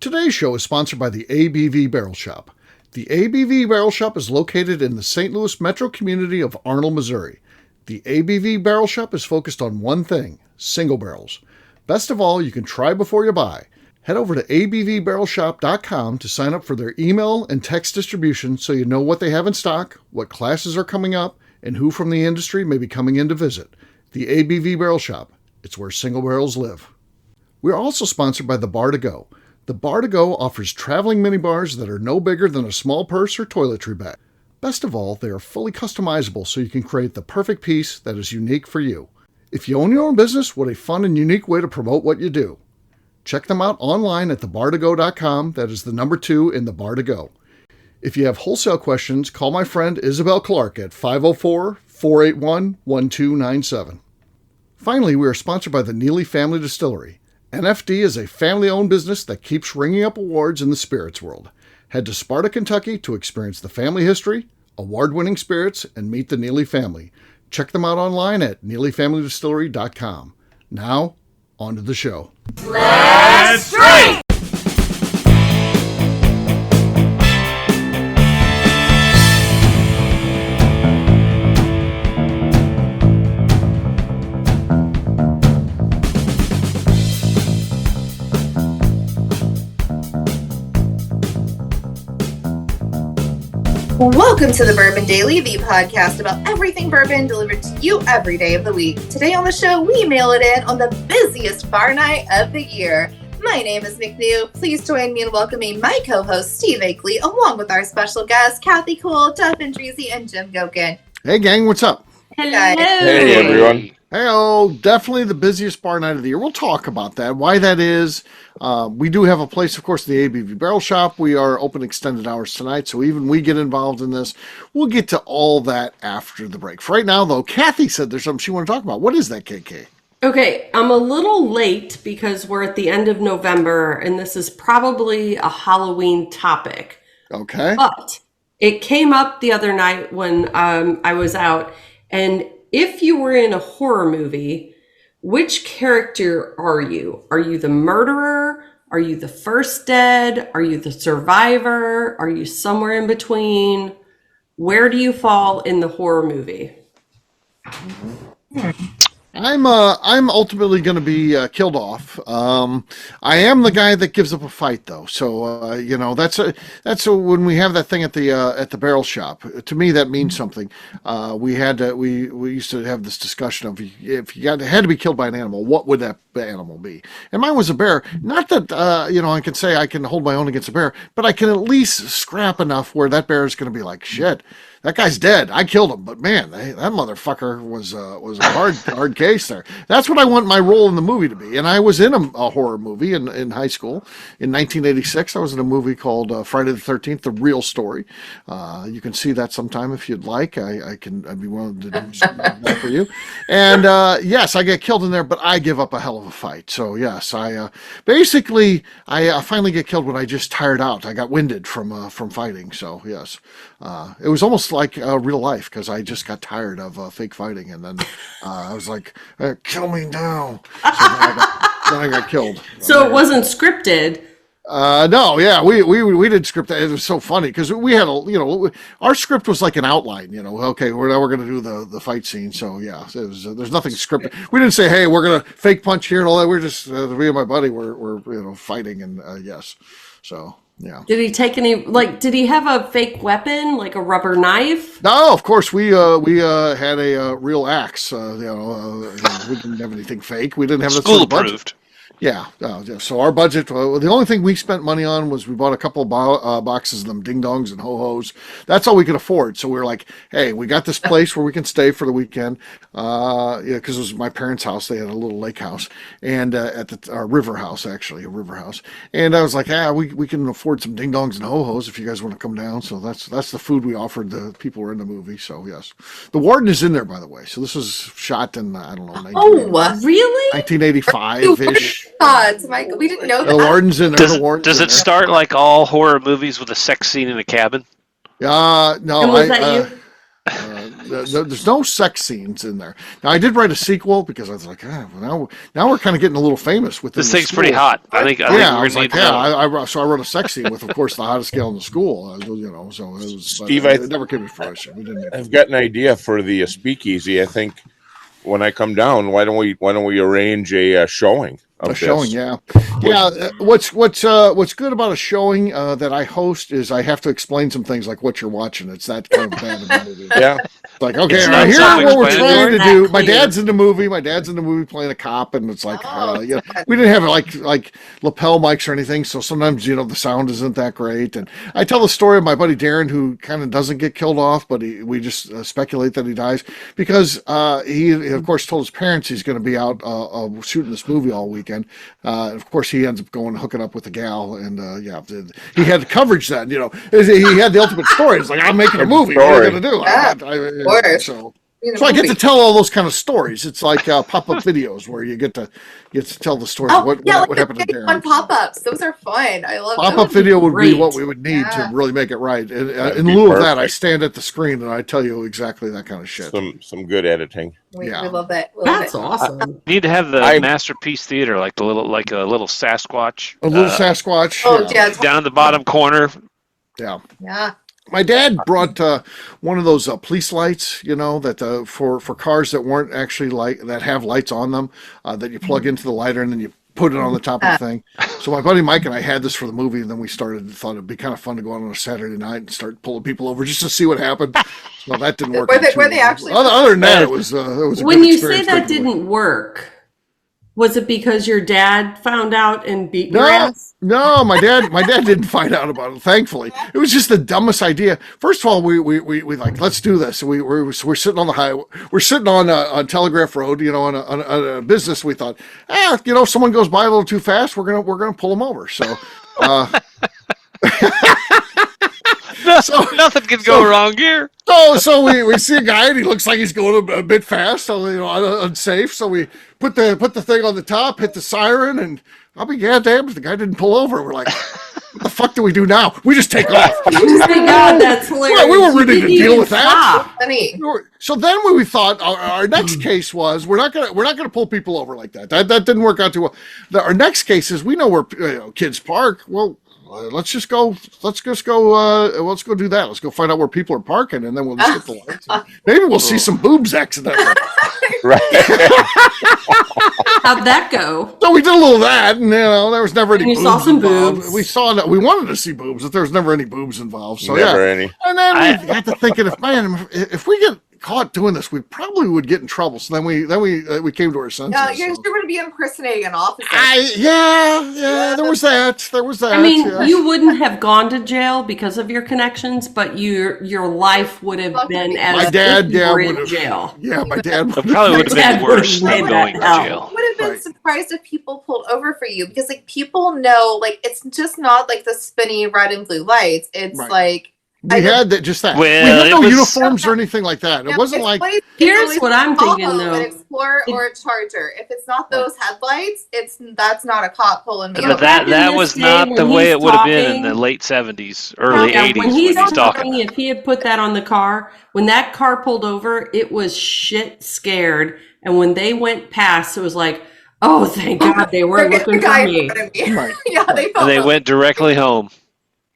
Today's show is sponsored by the ABV Barrel Shop. The ABV Barrel Shop is located in the St. Louis metro community of Arnold, Missouri. The ABV Barrel Shop is focused on one thing, single barrels. Best of all, you can try before you buy. Head over to abvbarrelshop.com to sign up for their email and text distribution so you know what they have in stock, what classes are coming up, and who from the industry may be coming in to visit. The ABV Barrel Shop. It's where single barrels live. We're also sponsored by the Bar to Go. The Bar to Go offers traveling minibars that are no bigger than a small purse or toiletry bag. Best of all, they are fully customizable so you can create the perfect piece that is unique for you. If you own your own business, what a fun and unique way to promote what you do. Check them out online at thebartogo.com. That is the number 2 in the Bar to Go. If you have wholesale questions, call my friend Isabel Clark at 504-481-1297. Finally, we are sponsored by the Neely Family Distillery. NFD is a family-owned business that keeps ringing up awards in the spirits world. Head to Sparta, Kentucky to experience the family history, award-winning spirits, and meet the Neely family. Check them out online at neelyfamilydistillery.com. Now, on to the show. Let's drink! Welcome to the Bourbon Daily, the podcast about everything bourbon delivered to you every day of the week. Today on the show, we mail it in on the busiest bar night of the year. My name is McNew. Please join me in welcoming my co-host, Steve Akeley, along with our special guests, Kathy Cole, Duff and Dreezy, and Jim Gokin. Hey, gang, what's up? Hello. Hey, everyone. Hey, definitely the busiest bar night of the year. We'll talk about that, why that is. We do have a place, of course, the ABV Barrel Shop. We are open extended hours tonight, so even we get involved in this. We'll get to all that after the break. For right now, though, Kathy said there's something she wanted to talk about. What is that, KK? Okay, I'm a little late because we're at the end of November, and this is probably a Halloween topic. Okay. But it came up the other night when I was out, and if you were in a horror movie, which character are you? Are you the murderer? Are you the first dead? Are you the survivor? Are you somewhere in between? Where do you fall in the horror movie? I'm ultimately going to be killed off. I am the guy that gives up a fight, though. So that's when we have that thing at the barrel shop. To me, that means something. We used to have this discussion of if you had to be killed by an animal, what would that animal be? And mine was a bear. Not that I can say I can hold my own against a bear, but I can at least scrap enough where that bear is going to be like, shit, that guy's dead. I killed him, but man, that motherfucker was a hard case there. That's what I want my role in the movie to be. And I was in a horror movie in high school in 1986. I was in a movie called Friday the 13th, The Real Story. You can see that sometime if you'd like. I'd be willing to do that for you. And yes, I get killed in there, but I give up a hell of a fight. So yes, I finally get killed when I just tired out. I got winded from fighting. So yes, it was almost like real life because I just got tired of fake fighting, and then I was like, "Kill me now!" So then I got killed. So it wasn't scripted. No, yeah, we did script that. It was so funny because we had our script was like an outline. Okay, we're going to do the fight scene. So yeah, there's nothing scripted. We didn't say, hey, we're going to fake punch here and all that. We're just me and my buddy we're fighting, and yes, so. Yeah. Did he take any? Did he have a fake weapon, like a rubber knife? No, of course we had a real axe. We didn't have anything fake. We didn't have the sort of budget. Approved. Yeah. So our budget, the only thing we spent money on was we bought a couple of boxes of them ding-dongs and ho-hos. That's all we could afford. So we were like, hey, we got this place where we can stay for the weekend. Because it was my parents' house. They had a little lake house. And at our river house, actually, a river house. And I was like, we can afford some ding-dongs and ho-hos if you guys want to come down. So that's the food we offered the people who were in the movie. So, yes. The warden is in there, by the way. So this was shot in, I don't know, really? 1985-ish. Michael, we didn't know that. The warden's in there. Does it start like all horror movies with a sex scene in a cabin? No. And was that you? there's no sex scenes in there. Now I did write a sequel because I was like, well, now we're kind of getting a little famous with This thing's pretty hot. I think I was like, I wrote a sex scene with, of course, the hottest gal in the school. So it was. Steve, it never came to fruition. We didn't. I've got an idea for the speakeasy. I think when I come down, why don't we arrange a showing? Showing, yeah. What's good about a showing that I host is I have to explain some things like what you're watching. It's that kind of bad of a movie. Yeah. It's like, okay, It's now not here's what we're trying to do. Exactly. My dad's in the movie playing a cop, and it's like, we didn't have like lapel mics or anything, so sometimes the sound isn't that great. And I tell the story of my buddy Darren, who kind of doesn't get killed off, but we just speculate that he dies because he of course told his parents he's going to be out shooting this movie all weekend. Of course, he ends up hooking up with a gal, and he had coverage then. He had the ultimate story. It's like, I'm making a movie. What are you going to do? Yeah, So I get to tell all those kind of stories. It's like pop-up videos where you get to tell the story of what happened to Darren. On pop-ups, those are fun. I love Pop-up those. video would be Great. what we would need to Yeah. really make it right. And in be lieu of that, I perfect. stand at the screen and I tell you exactly that kind of shit. Some good editing. We Yeah. love it. We love That's it. awesome. You need to have the I- Masterpiece Theater, like a little Sasquatch. A little Sasquatch. Oh, yeah. Down in the bottom corner. Yeah. Yeah. My dad brought one of those police lights, that for cars that weren't actually that have lights on them, that you plug into the lighter and then you put it on the top of the thing. So my buddy Mike and I had this for the movie, and then we thought it'd be kind of fun to go out on a Saturday night and start pulling people over just to see what happened. Well, that didn't work. Were they too well. actually- Other than that, it was a When good you say experience that making the movie. didn't work, was it because your dad found out and beat your No, ass? no, my dad didn't find out about it. Thankfully, it was just the dumbest idea. First of all, we like, let's do this. So we're sitting on the highway. We're sitting on Telegraph Road, on a business. We thought, someone goes by a little too fast, we're gonna pull them over. So. Nothing can go wrong here. So we see a guy and he looks like he's going a bit fast, so unsafe. So we put the thing on the top, hit the siren, and I'll be goddamn if the guy didn't pull over. We're like, what the fuck do we do now? We just take off. Oh my God, that's hilarious. Well, we weren't You ready to didn't deal even with that. stop. Funny. So then we thought our next case was we're not gonna pull people over like that. That didn't work out too well. Our next case is we know where kids park. Well. Let's go do that. Let's go find out where people are parking, and then we'll just hit the lights. Maybe we'll see some boobs accidentally. Right. How'd that go? So we did a little of that, and there was never any And you boobs saw some involved. boobs. We saw that we wanted to see boobs, but there was never any boobs involved. So Never yeah. any. And then we got to thinking, if we get caught doing this, we probably would get in trouble. So then we came to our senses. Yeah, you're So. going to be impersonating an officer. There was that. I mean, yeah. you wouldn't have gone to jail because of your connections, but your life would have been as My dad, if you were in would've- jail. Yeah, my dad It probably would have Dad been worse would've than made going to that out. jail. I would have been Right. surprised if people pulled over for you because people know it's just not like the spinny red and blue lights. It's Right. like We had that. Well, we had no it was- uniforms or anything like that. It wasn't like Here's what I'm thinking, though. An Explorer or a Charger. If it's not those headlights, that's not a cop pulling me But over. Back in that this was day not the when way he's it would have been in talking- the late 70s, early Yeah, 80s when when he's he's talking. talking, if he had put that on the car, when that car pulled over, it was shit scared. And when they went past, it was like, oh, thank God they weren't Forget looking the guy for in me. front of me. Right. Yeah, they felt And they went directly home.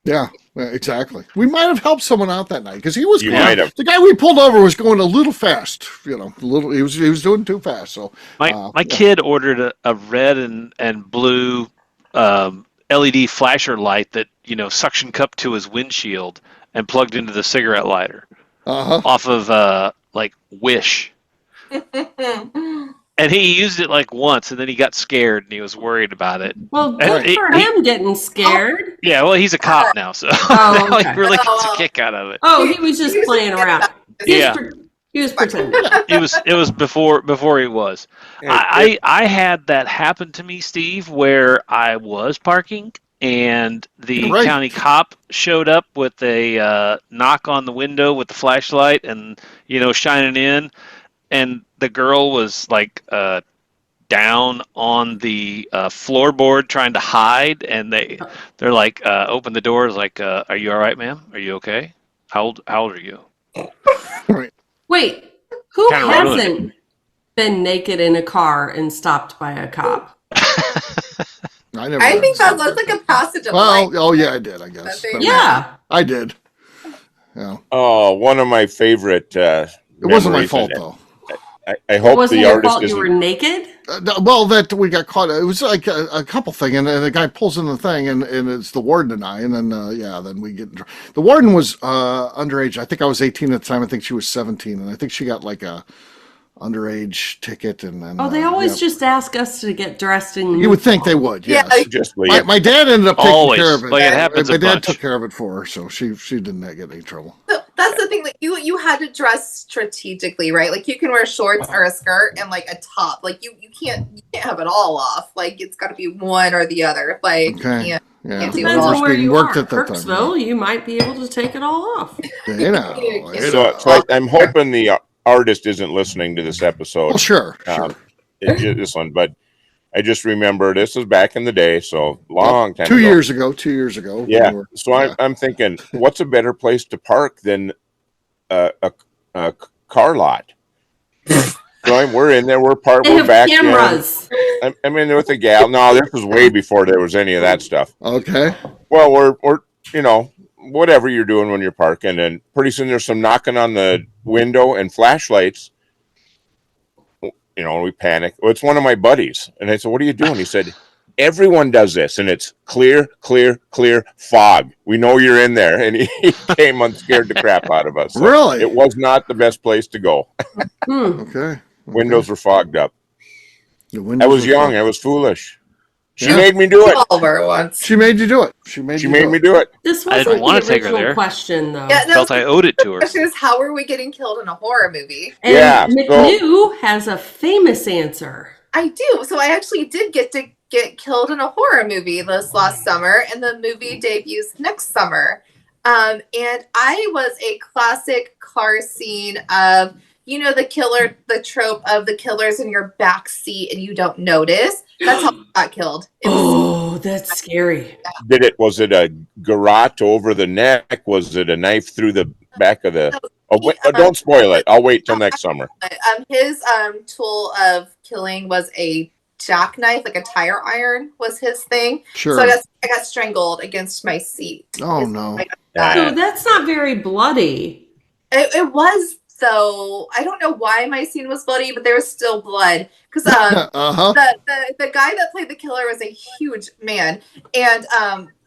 Yeah, exactly. We might have helped someone out that night because he was. You might have. The guy we pulled over was going a little fast. He was doing too fast. So My kid ordered a red and blue LED flasher light that suction cupped to his windshield and plugged into the cigarette lighter off of Wish. And he used it once, and then he got scared, and he was worried about it. Well, And good for him getting scared. Yeah, well, he's a cop now, so Oh, now okay. he really gets a kick out of it. Oh, he was just playing around. Yeah. He was pretending. It was before he was. I had that happen to me, Steve, where I was parking and the Right. county cop showed up with a knock on the window with the flashlight and shining in, and the girl was down on the floorboard trying to hide, and they're open the doors are you all right, ma'am? Are you okay? How old are you? Right. Wait, who Kinda ruined hasn't been naked in a car and stopped by a cop? I never. I got think stopped that's like like a that. passage of Well, life. oh yeah, I did. I guess. That But thing. Yeah. I did. Yeah. Oh, one of my favorite It wasn't my memories, fault and though. I It hope wasn't the your artist fault you isn't. were naked? Well, that we got caught. It was like a couple thing, and the guy pulls in the thing, and it's the warden and I, and then then we get. The warden was underage. I think I was 18 at the time. I think she was 17, and I think she got like a underage ticket, and then. Oh, they always just ask us to get dressed in. You would think they would, Yeah, yes. Just leave. My dad ended up taking Always. care of it. Like, it happens My a dad bunch. took care of it for her, so she didn't get any trouble. So that's the thing, like you had to dress strategically, right? Like you can wear shorts or a skirt and like a top. Like you can't have it all off. Like it's got to be one or the other. Like Okay. you can't. Yeah. Can't do it Depends all. on where being you worked are. at that time, Kirksville, you might be able to take it all off. You know. you So, know. I'm hoping the artist isn't listening to this episode. Well, sure. This one, but I just remember this is back in the day, so long time. 2 ago. years ago. 2 years ago. Yeah. we were- So I'm thinking, what's a better place to park than a car lot? So we're in there. We're They have back cameras. in. I'm in there with a gal. No, this was way before there was any of that stuff. Okay. Well, we're whatever you're doing when you're parking, and pretty soon there's some knocking on the window and flashlights. We panic. Well, it's one of my buddies, and I said, "What are you doing?" He said, "Everyone does this, and it's clear fog. We know you're in there." And he came and scared the crap out of us. So Really? it was not the best place to go. Okay. Windows were fogged up. The I windows was were young. fogged. I was foolish. She Yeah. made me do it. All were once. She made you do it. She made Me do it. This I wasn't didn't want the to take her original there. question, though. Yeah, that Felt was I owed it to her. the question: is how are we getting killed in a horror movie? And Yeah, McNew has a famous answer. I do. So I actually did get to get killed in a horror movie this last summer, and the movie debuts next summer. And I was a classic car scene of, the trope of the killer's in your back seat and you don't notice. That's how I got killed. It was, Oh, that's scary. Was it a garrote over the neck? Was it a knife through the back of the? Don't spoil it. I'll wait till next summer. his tool of killing was a jackknife, like a tire iron was his thing. Sure. So I got strangled against my seat. Oh, no. So that's not very bloody. It was, though. I don't know why my scene was bloody, but there was still blood. Because Uh-huh. the guy that played the killer was a huge man. And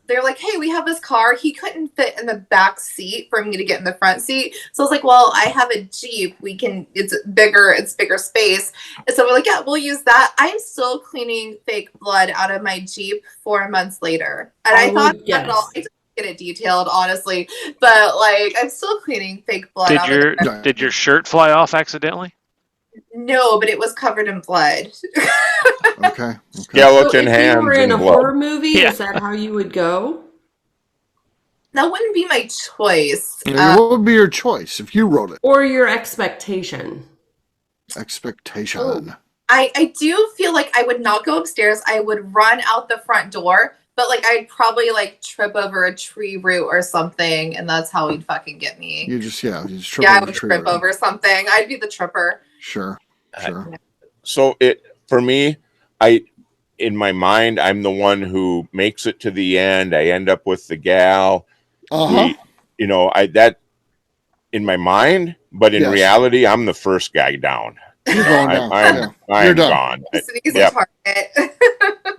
they're like, hey, we have this car. He couldn't fit in the back seat for me to get in the front seat. So I was like, well, I have a Jeep. It's bigger space. And so we're like, yeah, we'll use that. I'm still cleaning fake blood out of my Jeep 4 months later. And I thought yes. that all, I didn't get it detailed, honestly. But like, I'm still cleaning fake blood out of it. Did your shirt fly off accidentally? No, but it was covered in blood. Okay. Skeleton so if hands you were in and a blood. horror movie, Yeah. is that how you would go? That wouldn't be my choice. What would be your choice if you wrote it? Or your expectation? Expectation. I do feel like I would not go upstairs. I would run out the front door, but like I'd probably like trip over a tree root or something, and that's how he'd fucking get me. You just trip I over would the tree. trip root. over something. I'd be the tripper. Sure. So for me, in my mind, I'm the one who makes it to the end. I end up with the gal. Uh-huh. That in my mind, but in Yes. reality, I'm the first guy down. You're going down. I'm You're done. gone. It's an easy Yep. target.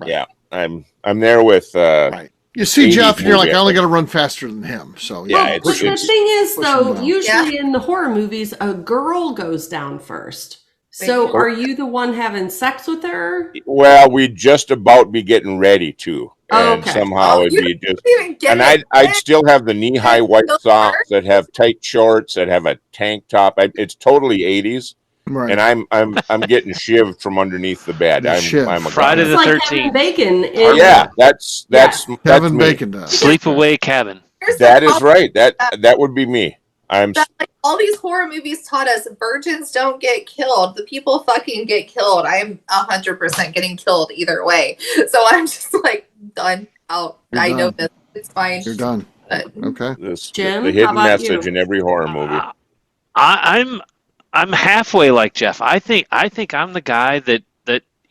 Yeah, I'm there with. Right. You see 80s Jeff, and you're like, movie I only epic. got to run faster than him. So Yeah, Well, it's- but the thing is, push though, them down. usually in the horror movies, a girl goes down first. So Thank you. are you the one having sex with her? Well, we'd just about be getting ready to, Oh, and okay. somehow Oh, it'd you be just. didn't even get And it. I'd still have the knee-high white Go socks that have tight shorts that have a tank top. It's totally 80s, right. and I'm getting shivved from underneath the bed. The shiv. I'm a Friday It's the goner. like Kevin 13th. Bacon. Oh, In, yeah, that's Kevin me. Bacon does. Sleepaway cabin. Here's the That is problem. right. That would be me. That, like, all these horror movies taught us virgins don't get killed. The people fucking get killed. I'm 100% getting killed either way. So I'm just like done out. You're I know done. this. It's fine. You're done. But Okay. the Jim, hidden how about message you? in every horror movie. I'm I'm halfway like Jeff. I think I'm the guy that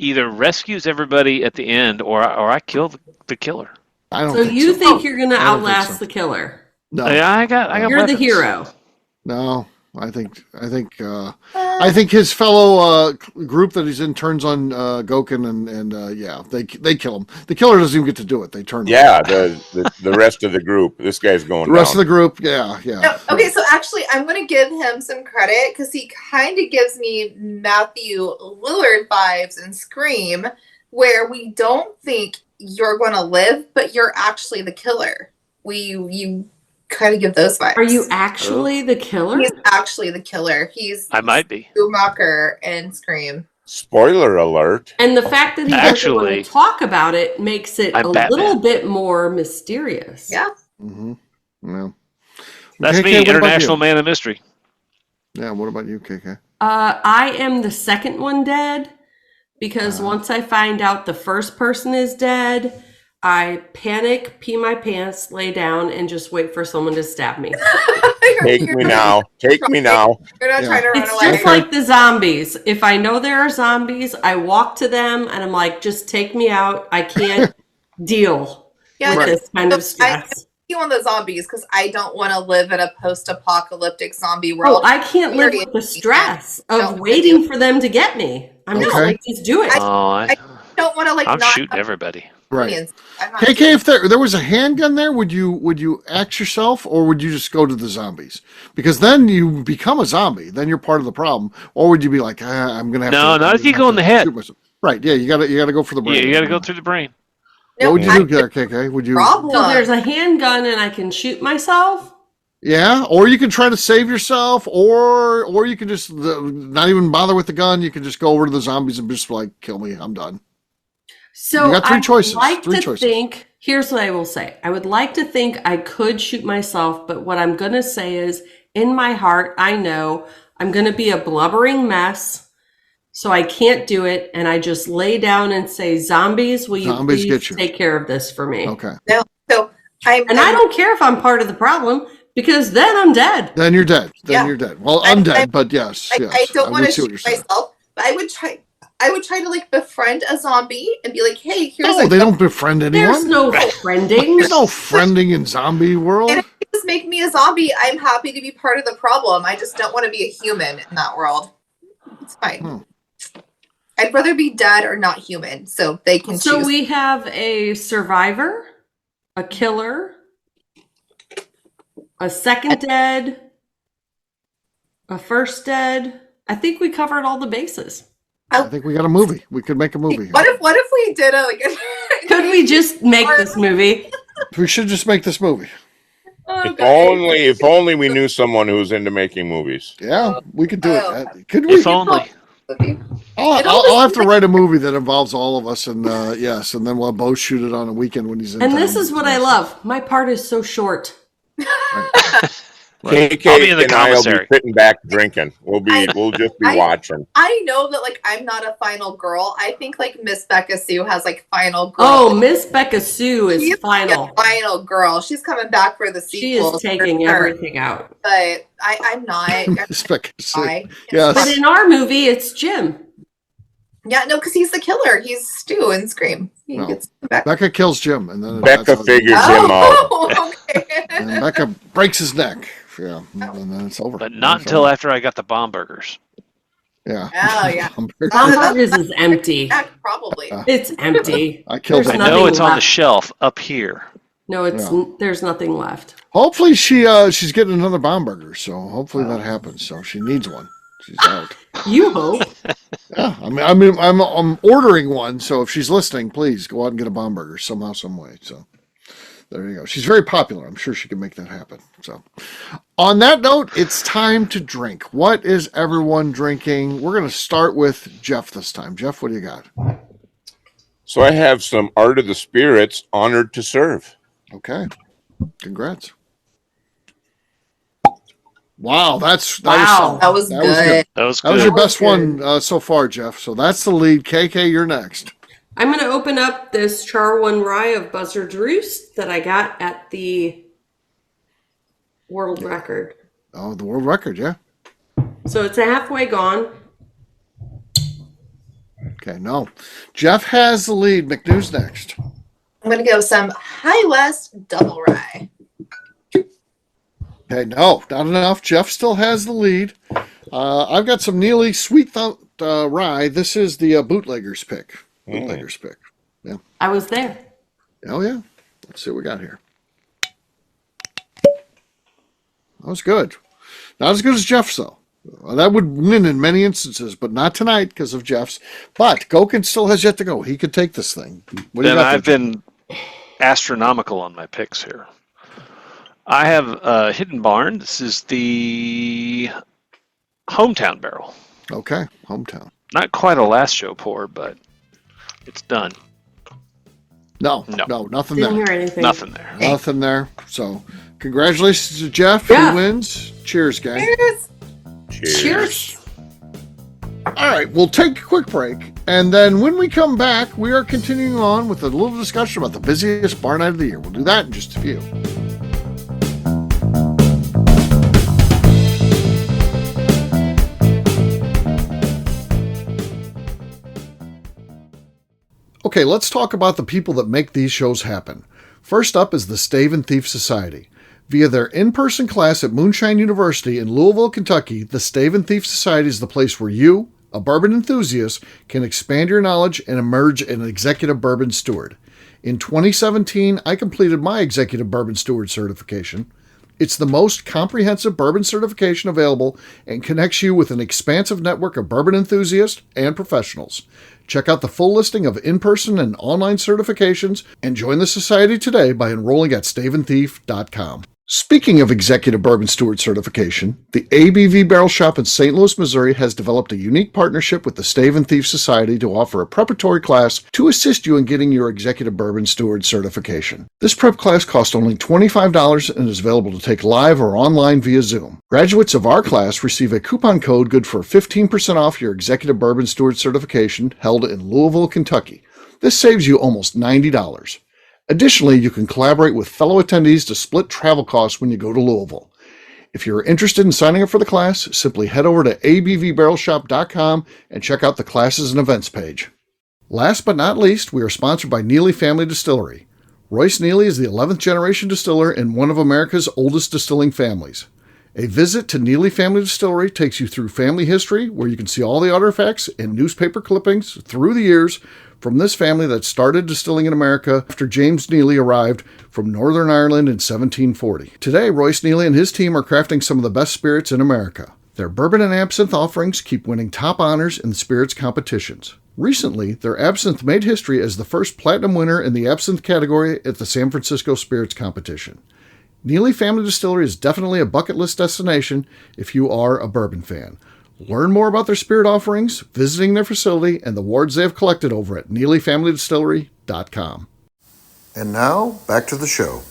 either rescues everybody at the end or I kill the killer. I don't So think you so. think you're going to I don't think outlast so. the killer? No, Yeah, I got You're the weapons. hero. no. I think his fellow group that he's in turns on Goken and yeah, they kill him. The killer doesn't even get to do it. They turn him. Yeah, the rest of the group. This guy's going The rest down. of the group, yeah. No, okay, so actually, I'm going to give him some credit because he kind of gives me Matthew Lillard vibes in Scream, where we don't think you're going to live, but you're actually the killer. You kind of give those vibes. Are you actually the killer? He's actually the killer. I might be. Schumacher in Scream. Spoiler alert. And the fact that he doesn't Actually, want to talk about it makes it I'm a Batman. little bit more mysterious. Yeah. Mm-hmm. Yeah. That's KK, me, what about international you? man of mystery. Yeah. What about you, KK? I am the second one dead because once I find out the first person is dead, I panic, pee my pants, lay down, and just wait for someone to stab me. Take me now. Take me now. You're not trying to run It's away. just like the zombies. If I know there are zombies, I walk to them and I'm like, just take me out. I can't deal Yeah, with no, this kind of I stress. you on the zombies because I don't want to live in a post-apocalyptic zombie Oh, world. I can't live with the stress of No, waiting for them to get me. I'm just Okay. like, just do it. Oh, I don't want to like I'm not shooting have everybody. Right. opinions. I'm not KK, if there was a handgun there, would you axe yourself, or would you just go to the zombies? Because then you become a zombie. Then you're part of the problem. Or would you be like, I'm gonna have to? No, not if you go in the head. shoot myself. Right? Yeah, you gotta go for the brain. Yeah, you got to go through the brain. No, What would you I- do there, KK? Would you? problem. So there's a handgun and I can shoot myself. Yeah, or you can try to save yourself, or you can just not even bother with the gun. You can just go over to the zombies and just like, kill me. I'm done. So You got three choices. Like Three to choices. think. Here's what I will say. I would like to think I could shoot myself, but what I'm going to say is, in my heart, I know I'm going to be a blubbering mess, so I can't do it, and I just lay down and say, "Zombies, will you Zombies please get you. take care of this for me?" Okay. So And I don't care if I'm part of the problem because then I'm dead. Then you're dead. Then Yeah. you're dead. Well, I'm- undead, I'm- but yes. I yes. don't want would to see what shoot you're saying. myself, but I would try to like befriend a zombie and be like, hey, here's No, a they don't befriend anyone. There's no friending. There's no friending in zombie world. And if you just make me a zombie, I'm happy to be part of the problem. I just don't want to be a human in that world. It's fine. I'd rather be dead or not human, so they can So choose. we have a survivor, a killer, a second dead, a first dead. I think we covered all the bases. I think we got a movie. We could make a movie. Here. What if we did a like? Could we just make this movie? We should just make this movie. Oh, If only we knew someone who's into making movies. Yeah, we could do Oh. it. Could we? If only. I'll have to write a movie that involves all of us, and yes, and then we'll both shoot it on a weekend when he's in. And town. this is what I love. My part is so short. Right. KK I'll be in the and I'll be commissary. sitting back drinking. We'll just be watching. I know that like I'm not a final girl. I think like Miss Becca Sue has like final girl. Oh, Miss Becca Sue is She's final. a final girl. She's coming back for the She sequel. is taking everything out. But I'm not. Spec- I, Yes. But in our movie, it's Jim. Yeah, no, because he's the killer. He's Stu in Scream. He No. gets back. Becca kills Jim, and then Becca that's how- figures him out. Oh, okay. and Becca breaks his neck. Yeah, and then it's over. But not It's until over. after I got the bomb burgers. Yeah. Oh, yeah. Hamburgers is empty. Yeah, probably. It's empty. I killed There's I him. nothing know it's on the left. shelf up here. No, it's Yeah. there's nothing left. Hopefully she's getting another bomb burger, so hopefully that happens. So she needs one. She's out. You hope. Yeah, I'm ordering one. So if she's listening, please go out and get a bomb burger somehow, some way. So there you go. She's very popular. I'm sure she can make that happen. So on that note, it's time to drink. What is everyone drinking? We're going to start with Jeff this time. Jeff, what do you got? So I have some Art of the Spirits, Honored to Serve. Okay, congrats. Wow, that Wow. That was That good. was good. That was That was good. your best one so far, Jeff. So that's the lead. KK, you're next. I'm going to open up this Char 1 Rye of Buzzard's Roost that I got at the World Record. Oh, the world record, yeah. So it's halfway gone. Okay, no. Jeff has the lead. McNew's next. I'm going to go some High West Double Rye. Okay, no, not enough. Jeff still has the lead. I've got some Neely Sweet Rye. This is the bootlegger's pick. Bootlegger's pick. Yeah. I was there. Oh, yeah. Let's see what we got here. That was good. Not as good as Jeff's, though. That would win in many instances, but not tonight because of Jeff's. But Gokin still has yet to go. He could take this thing. What do you Then got I've been astronomical on my picks here. I have Hidden Barn. This is the Hometown Barrel. Okay, Hometown. Not quite a last show pour, but it's done. No, nothing Didn't there. hear anything. Nothing there. Nothing there. So, congratulations to Jeff. Yeah. He wins. Cheers, gang. Cheers. All right, we'll take a quick break. And then when we come back, we are continuing on with a little discussion about the busiest bar night of the year. We'll do that in just a few. Okay, let's talk about the people that make these shows happen. First up is the Stave and Thief Society. Via their in-person class at Moonshine University in Louisville, Kentucky, the Stave and Thief Society is the place where you, a bourbon enthusiast, can expand your knowledge and emerge an executive bourbon steward. In 2017, I completed my executive bourbon steward certification. It's the most comprehensive bourbon certification available and connects you with an expansive network of bourbon enthusiasts and professionals. Check out the full listing of in-person and online certifications and join the society today by enrolling at staveandthief.com. Speaking of executive bourbon steward certification, the ABV Barrel Shop in St. Louis, Missouri has developed a unique partnership with the Stave and Thief Society to offer a preparatory class to assist you in getting your executive bourbon steward certification. This prep class costs only $25 and is available to take live or online via Zoom. Graduates of our class receive a coupon code good for 15% off your executive bourbon steward certification held in Louisville, Kentucky. This saves you almost $90. Additionally, you can collaborate with fellow attendees to split travel costs when you go to Louisville. If you're interested in signing up for the class, simply head over to abvbarrelshop.com and check out the classes and events page. Last but not least, we are sponsored by Neely Family Distillery. Royce Neely is the 11th generation distiller in one of America's oldest distilling families. A visit to Neely Family Distillery takes you through family history, where you can see all the artifacts and newspaper clippings through the years from this family that started distilling in America after James Neely arrived from Northern Ireland in 1740. Today, Royce Neely and his team are crafting some of the best spirits in America. Their bourbon and absinthe offerings keep winning top honors in spirits competitions. Recently, their absinthe made history as the first platinum winner in the absinthe category at the San Francisco Spirits Competition. Neely Family Distillery is definitely a bucket list destination if you are a bourbon fan. Learn more about their spirit offerings, visiting their facility, and the awards they have collected over at NeelyFamilyDistillery.com. And now, back to the show.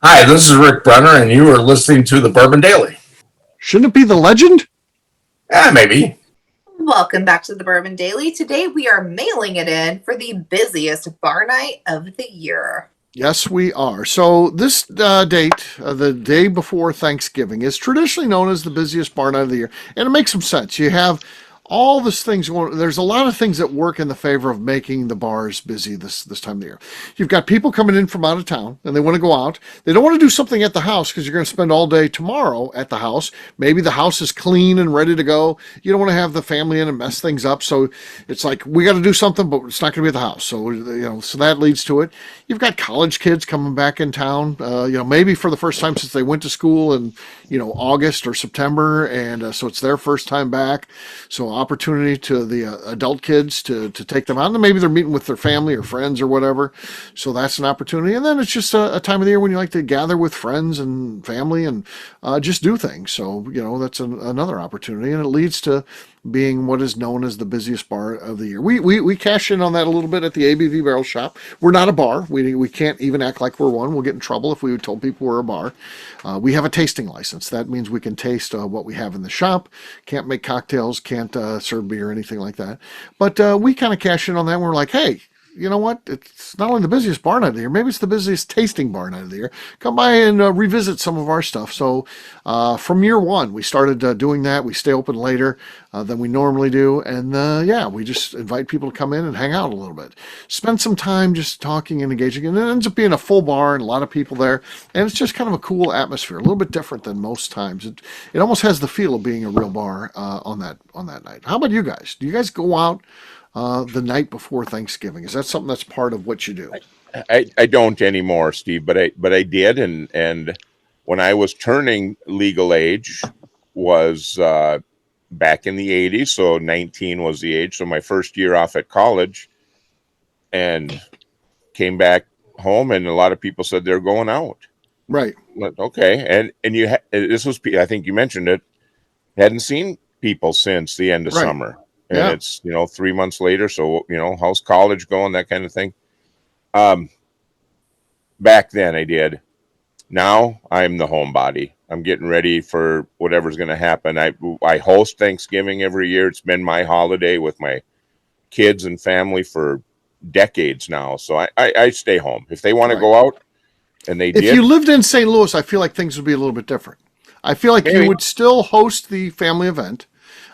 Hi, this is Rick Brenner, and you are listening to the Bourbon Daily. Shouldn't it be the legend? Maybe. Welcome back to the Bourbon Daily. Today we are mailing it in for the busiest bar night of the year. Yes, we are. So this date, the day before Thanksgiving, is traditionally known as the busiest bar night of the year. And it makes some sense. You have all these things going. There's a lot of things that work in the favor of making the bars busy this time of the year. You've got people coming in from out of town and they want to go out. They don't want to do something at the house because you're going to spend all day tomorrow at the house. Maybe the house is clean and ready to go. You don't want to have the family in and mess things up. So it's like, we got to do something, but it's not going to be at the house. So, so that leads to it. You've got college kids coming back in town, maybe for the first time since they went to school in, August or September. And so it's their first time back. So opportunity to the adult kids to take them out, and maybe they're meeting with their family or friends or whatever, so that's an opportunity. And then it's just a time of the year when you like to gather with friends and family and just do things, so that's another opportunity, and it leads to being what is known as the busiest bar of the year. We cash in on that a little bit at the ABV Barrel Shop. We're not a bar. We can't even act like we're one. We'll get in trouble if we told people we're a bar. We have a tasting license. That means we can taste what we have in the shop. Can't make cocktails, can't serve beer, anything like that. But we kind of cash in on that. And we're like, hey, you know what? It's not only the busiest bar night of the year, maybe it's the busiest tasting bar night of the year. Come by and revisit some of our stuff. So from year one, we started doing that. We stay open later than we normally do. And we just invite people to come in and hang out a little bit. Spend some time just talking and engaging. And it ends up being a full bar and a lot of people there. And it's just kind of a cool atmosphere, a little bit different than most times. It almost has the feel of being a real bar on that night. How about you guys? Do you guys go out the night before Thanksgiving? Is that something that's part of what you do? I don't anymore, Steve, but I did, and when I was turning legal age was back in the 80s, so 19 was the age. So my first year off at college, and came back home, and a lot of people said they're going out. Right. Okay, and this was, I think you mentioned it, hadn't seen people since the end of summer. And it's, 3 months later. So, how's college going? That kind of thing. Back then I did. Now I'm the homebody. I'm getting ready for whatever's going to happen. I host Thanksgiving every year. It's been my holiday with my kids and family for decades now. So I stay home. If they want to go out, and they did. If you lived in St. Louis, I feel like things would be a little bit different. I feel like you would still host the family event.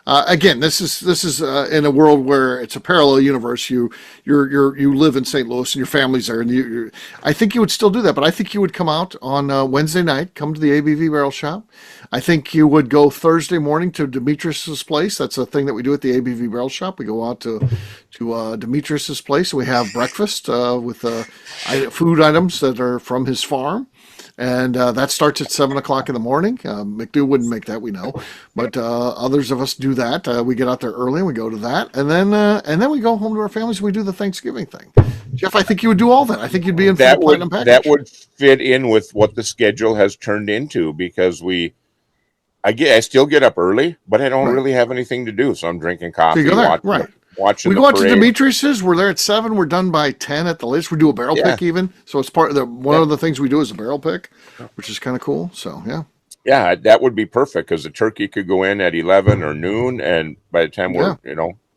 Again, this is in a world where it's a parallel universe. You live in St. Louis and your family's there, and I think you would still do that. But I think you would come out on Wednesday night, come to the ABV Barrel Shop. I think you would go Thursday morning to Demetrius's place. That's a thing that we do at the ABV Barrel Shop. We go out to Demetrius's place. We have breakfast with food items that are from his farm. And that starts at 7 o'clock in the morning. McNew wouldn't make that, we know, but others of us do that. We get out there early and we go to that, and then we go home to our families and we do the Thanksgiving thing. Jeff, I think you would do all that. I think you'd be in for the platinum package. That would fit in with what the schedule has turned into, because I still get up early, but I don't really have anything to do, so I'm drinking coffee. So you go there, watching we the go out parade. to Demetrius's. We're there at 7. We're done by 10 at the latest. We do a barrel pick even. So it's part of one of the things we do is a barrel pick, which is kind of cool. So, yeah. Yeah, that would be perfect, because the turkey could go in at 11 or noon, and by the time we're,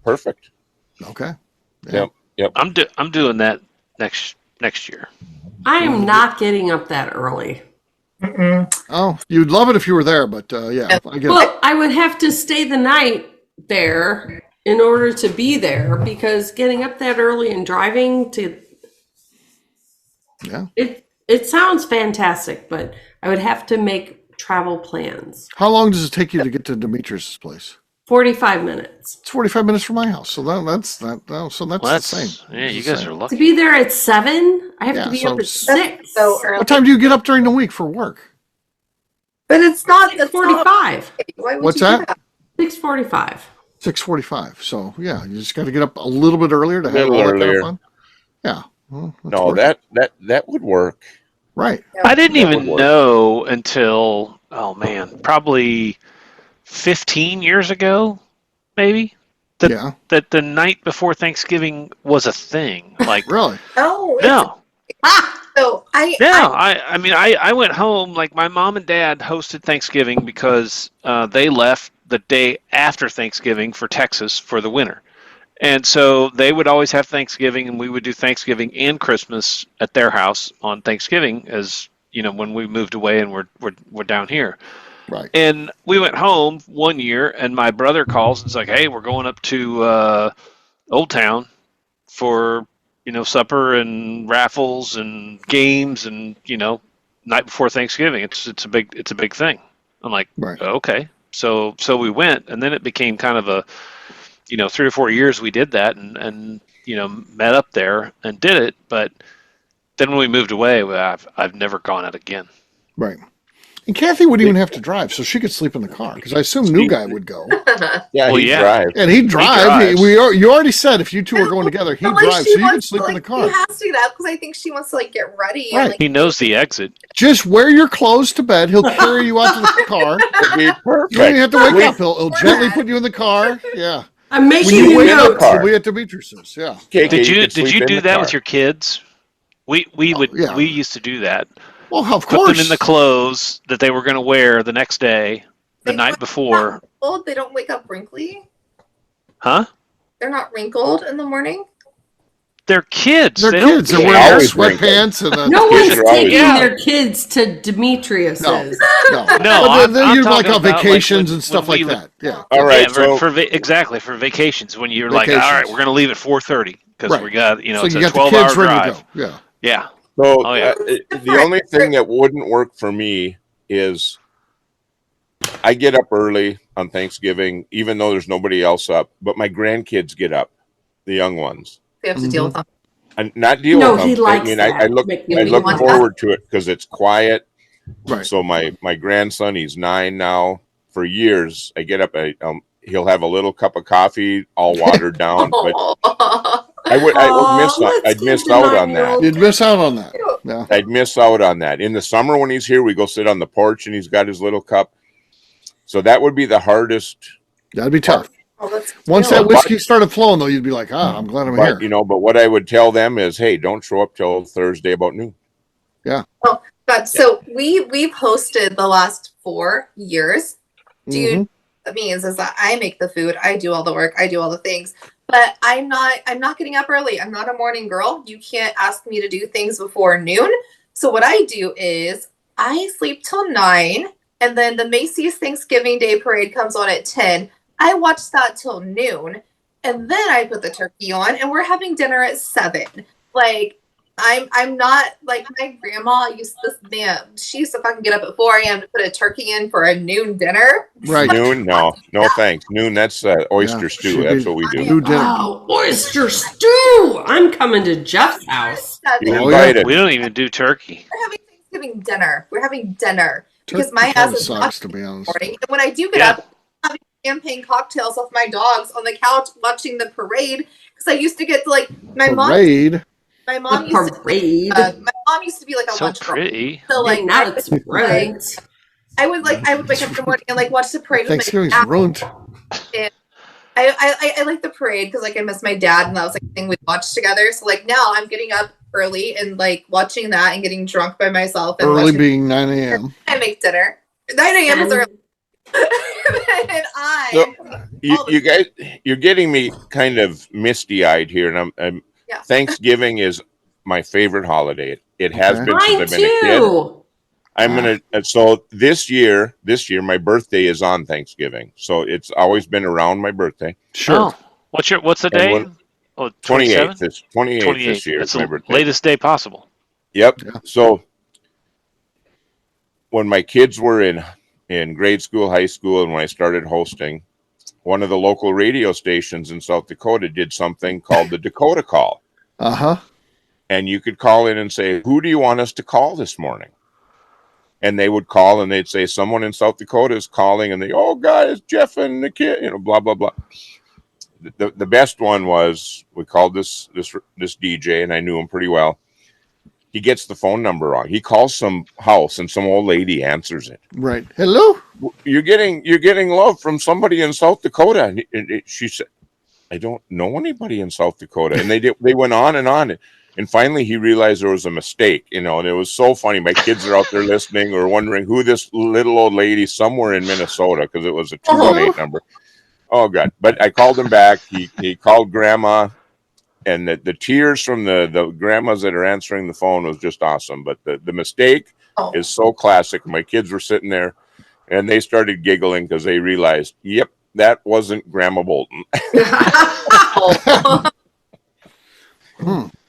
perfect. Okay. Yeah. Yep. I'm doing that next year. I am not getting up that early. Oh, you'd love it if you were there, but I get it. Well, I would have to stay the night there in order to be there, because getting up that early and driving to it sounds fantastic, but I would have to make travel plans. How long does it take you to get to Demetrius's place? 45 minutes. It's 45 minutes from my house, so that's the same. Yeah, you guys are lucky. To be there at 7, I have to be up at 6. So early. What time do you get up during the week for work? But it's not 6:45. What's that? 6:45. 6:45. So yeah, you just got to get up a little bit earlier to have all that kind of fun. Yeah. Well, that would work. Right. I didn't even know until probably 15 years ago, maybe. That the night before Thanksgiving was a thing. Like really? Oh no. So I went home, like my mom and dad hosted Thanksgiving because they left the day after Thanksgiving for Texas for the winter. And so they would always have Thanksgiving, and we would do Thanksgiving and Christmas at their house on Thanksgiving, as when we moved away and we're down here. Right. And we went home one year, and my brother calls and is like, "Hey, we're going up to Old Town for supper and raffles and games, and night before Thanksgiving. It's a big thing." I'm like, right. Okay. So we went, and then it became kind of a 3 or 4 years we did that, and met up there and did it. But then when we moved away, I've never gone out again. Right. And Kathy wouldn't even have to drive, so she could sleep in the car. Because I assume new guy would go, Yeah, Well, he yeah. drives. and he'd drive. drives. You already said if you two are going together, he'd But, like, drive, she so you could wants to, sleep in the like, car. He has to get up because I think she wants to like get ready. Right. And, like, He knows the exit. Just wear your clothes to bed. He'll carry you out to the car. It'd be You don't perfect. even have to wake We- up. He'll gently put you in the car. Yeah. I'm When making you wake up, notes. car. we'll be at Demetrius's. Yeah. KK, Did you could sleep in do the that car. with your kids? We yeah. we used to do that. Well, of Put course. them in the clothes that they were going to wear the next day, the They night wake before. Old, they don't wake up wrinkly. Huh? They're not wrinkled in the morning. They're kids. They're They kids. don't They're care. wearing Always sweatpants and a No Kids one's are always- taking Yeah. their kids to Demetrius's. No. No, But then I'm you'd like talking on about, like, vacations when- and stuff when like we that. Yeah. All right, Yeah, so exactly for vacations when you're like, all Vacations. right, we're going to leave at 4:30 because Right. we got So it's you a got the 12-hour kids ready drive. to go. Yeah. Yeah. So Oh, yeah. the only thing that wouldn't work for me is I get up early on Thanksgiving, even though there's nobody else up, but my grandkids get up, the young ones. We have to deal with them. And not deal No, with them. he likes I mean, that. I look McNew. I look want forward to it because it's quiet. Right. So my grandson, he's 9 now. For years, I get up. He'll have a little cup of coffee, all watered down. But I would I'd miss out on that. You'd miss out on that. Yeah. I'd miss out on that. In the summer when he's here, we go sit on the porch and he's got his little cup. So that would be the hardest. That'd be tough. Oh, that's Once cute. that whiskey started flowing, though, you'd be like, I'm glad I'm But here. but what I would tell them is, hey, don't show up till Thursday about noon. God, so we've hosted the last 4 years. Dude, Mhm. that means is that I make the food, I do all the work, I do all the things, but I'm not getting up early. I'm not a morning girl. You can't ask me to do things before noon. So what I do is I sleep till 9, and then the Macy's Thanksgiving Day Parade comes on at 10. I watch that till noon, and then I put the turkey on, and we're having dinner at 7. Like, I'm not like my grandma used to. Man, she used to fucking get up at 4 a.m. to put a turkey in for a noon dinner. Right. Noon? No thanks. Noon, that's oyster Yeah, stew. should That's be- what we do. New dinner. Oh, oyster stew! I'm coming to Jeff's house. You're Oh, yeah. invited. We don't even do turkey. We're having Thanksgiving dinner. We're having dinner because Turkey my kinda ass is sucks, not to be honest. morning. And when I do get Yeah. up, I'm having champagne cocktails with my dogs on the couch watching the parade. Because I used to get to like my mom. Parade. My mom The used to. parade. My mom used to be like a So lunch girl. pretty. So like now I it's would, ruined. I would wake up in the morning and like watch the parade with my Thanksgiving's dad. ruined. I like the parade because like I miss my dad and that was like the thing we watched together. So like now I'm getting up early and like watching that and getting drunk by myself and Early watching- being 9 a.m. I make dinner. 9 a.m. is early. And So, you guys, you're getting me kind of misty-eyed here, and I'm Yeah. Thanksgiving is my favorite holiday. It has Okay. been since Mine I've been a kid. too. I'm gonna so this year my birthday is on Thanksgiving, so it's always been around my birthday. Sure. Oh, what's the And day? when- Oh, 28th. 27th? It's 28th 28th. this year. It's It's my the birthday. latest day possible. Yep. Yeah. So when my kids were in grade school, high school, and when I started hosting, one of the local radio stations in South Dakota did something called the Dakota Call. Uh-huh. And you could call in and say, who do you want us to call this morning? And they would call and they'd say, someone in South Dakota is calling, and they, oh, guys, Jeff and the kid, blah, blah, blah. The best one was, we called this DJ, and I knew him pretty well. He gets the phone number wrong. He calls some house, and some old lady answers it. Right. Hello? You're getting love from somebody in South Dakota. And she said, I don't know anybody in South Dakota. And they went on. And finally he realized there was a mistake, and it was so funny. My kids are out there listening or wondering who this little old lady somewhere in Minnesota, because it was a 218 number. Oh God. But I called him back. He called grandma, and the tears from the grandmas that are answering the phone was just awesome. But the mistake is so classic. My kids were sitting there and they started giggling because they realized, yep, that wasn't Grandma Bolton.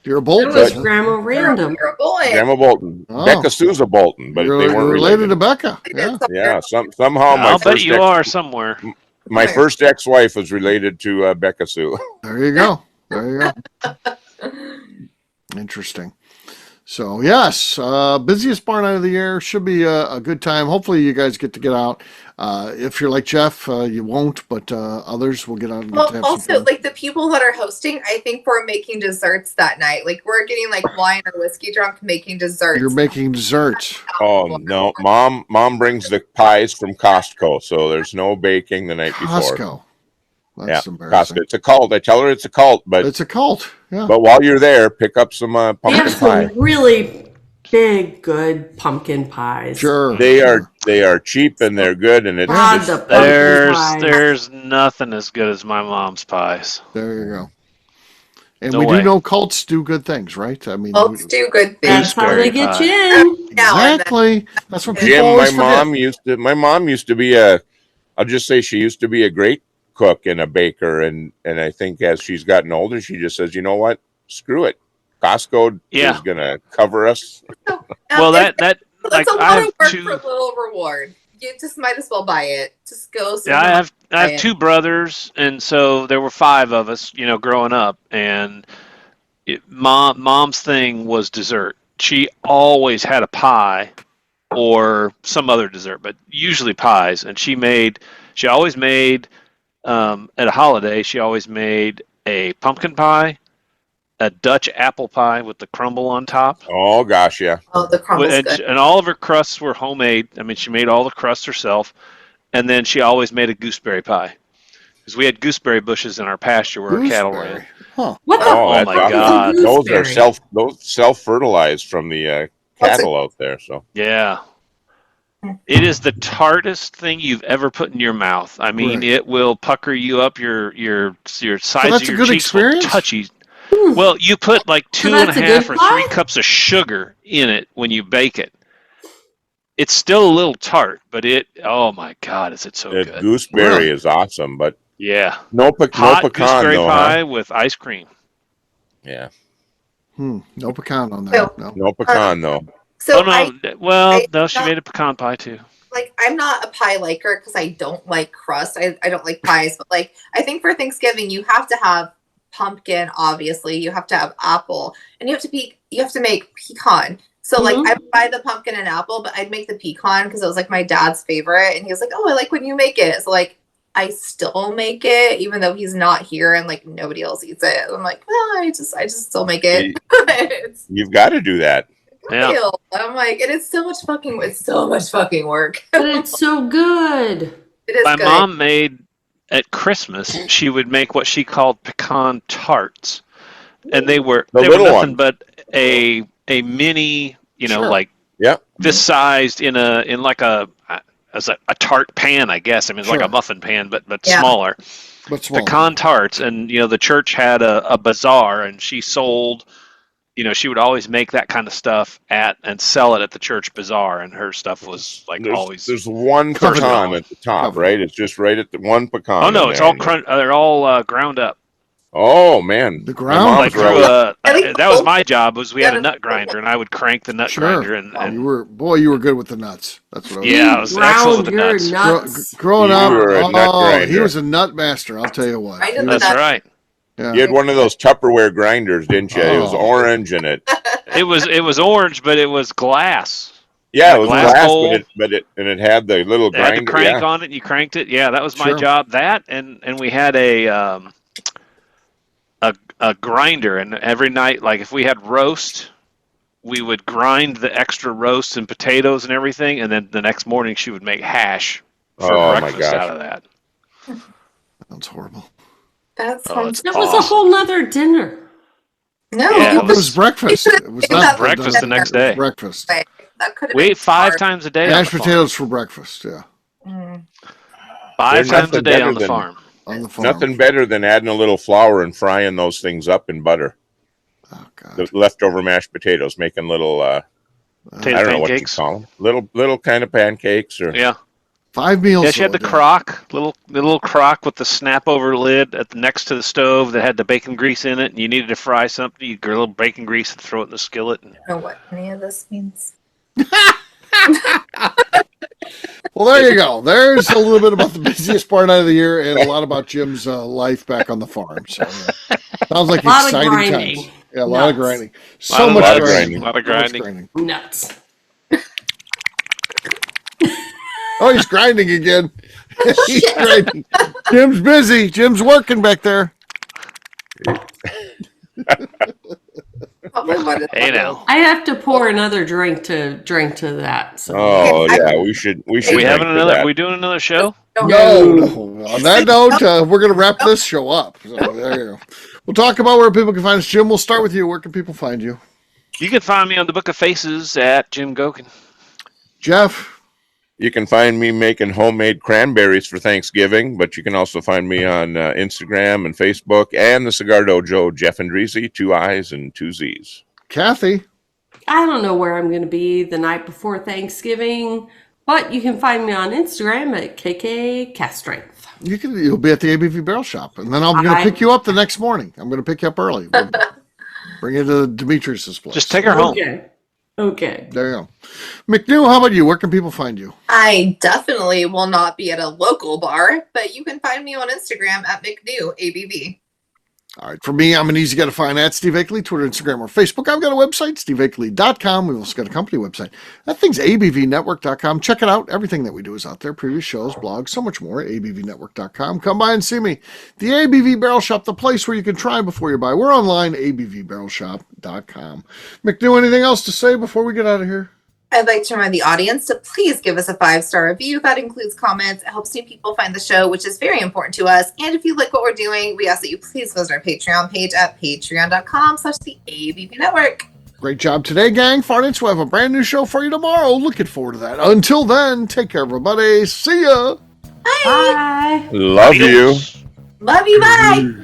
You're a It Bolton. was Grandma Random. You're a boy. Grandma Bolton. Oh. Becca Souza Bolton, but You're they weren't related to Becca. Yeah. Yeah, somehow I'll bet you are somewhere. my first ex-wife was related to Becca Sue. There you go. There you go. Interesting. So yes, busiest bar night of the year should be a good time. Hopefully you guys get to get out. If you're like Jeff, you won't, but others will get out and get to Well, have some also, fun. like the people that are hosting, I think we're making desserts that night. Like we're getting like wine or whiskey drunk, making desserts. You're making desserts. Oh no, mom brings the pies from Costco, so there's no baking the night before. Costco. That's Yeah, embarrassing. Costco. It's a cult. I tell her it's a cult, but It's a cult. Yeah. but while you're there, pick up some They pumpkin have some pie. really big, good pumpkin pies. Sure. They are cheap and they're good, and it's God, the pumpkin pies. There's nothing as good as my mom's pies. There you go. And No we way. do know cults do good things, right? I mean, Cults do good That's things. how they get you in. exactly. That's what people Jim. always My forget. mom used to be I'll just say she used to be a great cook and a baker, and I think as she's gotten older, she just says, you know what, screw it, Costco is gonna cover us. Well, that like It's a I lot have of work two. for a little reward. You just might as well buy it. Just go. Yeah, I have two brothers, and so there were 5 of us, growing up, and mom's thing was dessert. She always had a pie or some other dessert, but usually pies. And she always made at a holiday, she always made a pumpkin pie, a Dutch apple pie with the crumble on top. Oh gosh, yeah. Oh, the crumble's and, good. and all of her crusts were homemade. I mean, she made all the crusts herself, and then she always made a gooseberry pie because we had gooseberry bushes in our pasture where our cattle ran. Gooseberry. Huh. What the? Oh, Oh that's my awesome. God! Those are Gooseberry. self-fertilized from the cattle out there. So Yeah, it is the tartest thing you've ever put in your mouth. I mean, Right. it will pucker you up. Your sides that's of a your good cheeks will experience? touch you. Well, you put like two and a that's a half good or 3 pie? cups of sugar in it when you bake it. It's still a little tart, but oh my God, is it so the good? gooseberry Really? is awesome, but Yeah. no Hot pecan gooseberry though, pie huh? with ice cream. Yeah, No pecan on that. No. no pecan though. So Oh no! No, she made a pecan pie too. I'm not a pie liker because I don't like crust. I don't like pies, but like I think for Thanksgiving you have to have pumpkin. Obviously, you have to have apple, and you have to make pecan. So like I would buy the pumpkin and apple, but I'd make the pecan because it was like my dad's favorite, and he was like, "Oh, I like when you make it." So like I still make it even though he's not here and like nobody else eats it. I'm like, well, I just still make it. You've got to do that. Yeah. Real. I'm like, and it's so much fucking work. But it's so good. It is My good. mom made at Christmas. She would make what she called pecan tarts, and they were little nothing ones. but a mini, Sure. like Yeah. this sized in like a tart pan, I guess. I mean, it's like Sure. a muffin pan, but Yeah. smaller. But small. Pecan tarts, and the church had a bazaar, and she sold. She would always make that kind of stuff and sell it at the church bazaar, and her stuff was like always. There's one Covered pecan it. at the top, Covered right? It's just right at the one pecan. Oh no, in it's there. all they're all ground up. Oh man, The My ground? mom's Like right. through that was my job. Was we had a nut grinder, and I would crank the nut Sure. grinder, and You were good with the nuts. That's what I was. yeah, I was excellent with the Ground nuts. your nuts. Growing You up, were a nut grinder. he was a nut master. I'll tell you what. I did He the was- That's right. yeah. You had one of those Tupperware grinders, didn't you? It was Oh. orange and it. It was orange, but it was glass. Yeah, A it was glass glass, bowl. but it had the little It had the grinder. crank Yeah. on it, and you cranked it. Yeah, that was my Sure. job. That and we had a grinder, and every night, like if we had roast, we would grind the extra roast and potatoes and everything, and then the next morning she would make hash for Oh, my breakfast gosh. out of that. Sounds horrible. That Oh, sounds it's That was a awesome. whole nother dinner. no. Yeah, you It was breakfast. It was not Breakfast the next day. Breakfast. That could have We been ate 5 hard. times a day. Mashed on the potatoes for breakfast. Yeah, Mm. Farm. 5 There's times a nothing day better on the than- farm. on the farm. Nothing better than adding a little flour and frying those things up in butter. Oh God. The leftover mashed potatoes, making little. I Potato don't know what you pancakes. call them. Little kind of pancakes or. Yeah. 5 meals. Yeah, she had though the a day. crock, the little crock with the snap over lid next to the stove that had the bacon grease in it, and you needed to fry something. You get a little bacon grease and throw it in the skillet. I don't know what any of this means. Well, there you go. There's a little bit about the busiest part of the year and a lot about Jim's life back on the farm. So, sounds like A lot of exciting grinding. times. Yeah, a lot of Nuts. grinding. So much lot of grinding. grinding. Lot of grinding. Nuts. Oh, he's grinding again. He's grinding. Jim's busy. Jim's working back there. Hey now. I have to pour another drink to that. So Oh yeah, we should We drink having to another? that. We doing another show? No. On that note, we're going to wrap this show up. So there you go. We'll talk about where people can find us. Jim, we'll start with you. Where can people find you? You can find me on the Book of Faces at Jim Gokin. Jeff. You can find me making homemade cranberries for Thanksgiving, but you can also find me on Instagram and Facebook and the Cigar Dojo, Jeff Andresi, 2 I's and 2 Z's. Kathy. I don't know where I'm going to be the night before Thanksgiving, but you can find me on Instagram at KK Cast Strength. You'll be at the ABV Barrel Shop, and then I'm going to pick you up the next morning. I'm going to pick you up early. We'll bring you to Demetrius's place. Just take her home. Okay. There you go. McNew, how about you? Where can people find you? I definitely will not be at a local bar, but you can find me on Instagram at McNew ABV. All right. For me, I'm an easy guy to find at Steve Akeley, Twitter, Instagram, or Facebook. I've got a website, steveakeley.com. We've also got a company website. That thing's abvnetwork.com. Check it out. Everything that we do is out there. Previous shows, blogs, so much more. abvnetwork.com. Come by and see me. The ABV Barrel Shop, the place where you can try before you buy. We're online, abvbarrelshop.com. McNew, anything else to say before we get out of here? I'd like to remind the audience to please give us a 5-star review. That includes comments. It helps new people find the show, which is very important to us. And if you like what we're doing, we ask that you please visit our Patreon page at patreon.com/the ABV Network. Great job today, gang. Farnets, we'll have a brand new show for you tomorrow. Looking forward to that. Until then, take care, everybody. See ya. Bye. Love you. Love you. Bye.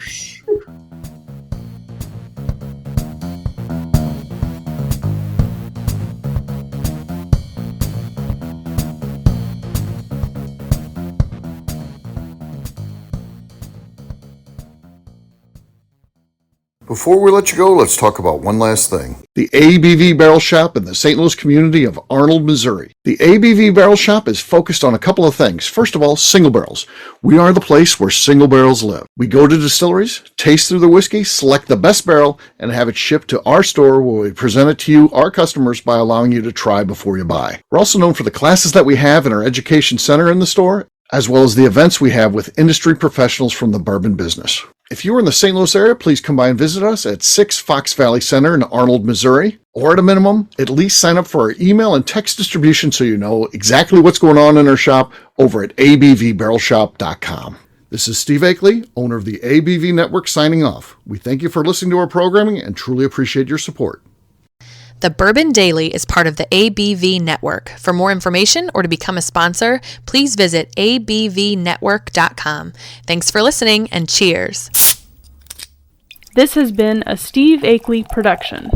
Before we let you go, let's talk about one last thing. The ABV Barrel Shop in the St. Louis community of Arnold, Missouri. The ABV Barrel Shop is focused on a couple of things. First of all, single barrels. We are the place where single barrels live. We go to distilleries, taste through the whiskey, select the best barrel, and have it shipped to our store where we present it to you, our customers, by allowing you to try before you buy. We're also known for the classes that we have in our education center in the store, as well as the events we have with industry professionals from the bourbon business. If you are in the St. Louis area, please come by and visit us at 6 Fox Valley Center in Arnold, Missouri. Or at a minimum, at least sign up for our email and text distribution so you know exactly what's going on in our shop over at abvbarrelshop.com. This is Steve Akeley, owner of the ABV Network, signing off. We thank you for listening to our programming and truly appreciate your support. The Bourbon Daily is part of the ABV Network. For more information or to become a sponsor, please visit abvnetwork.com. Thanks for listening and cheers. This has been a Steve Akeley production.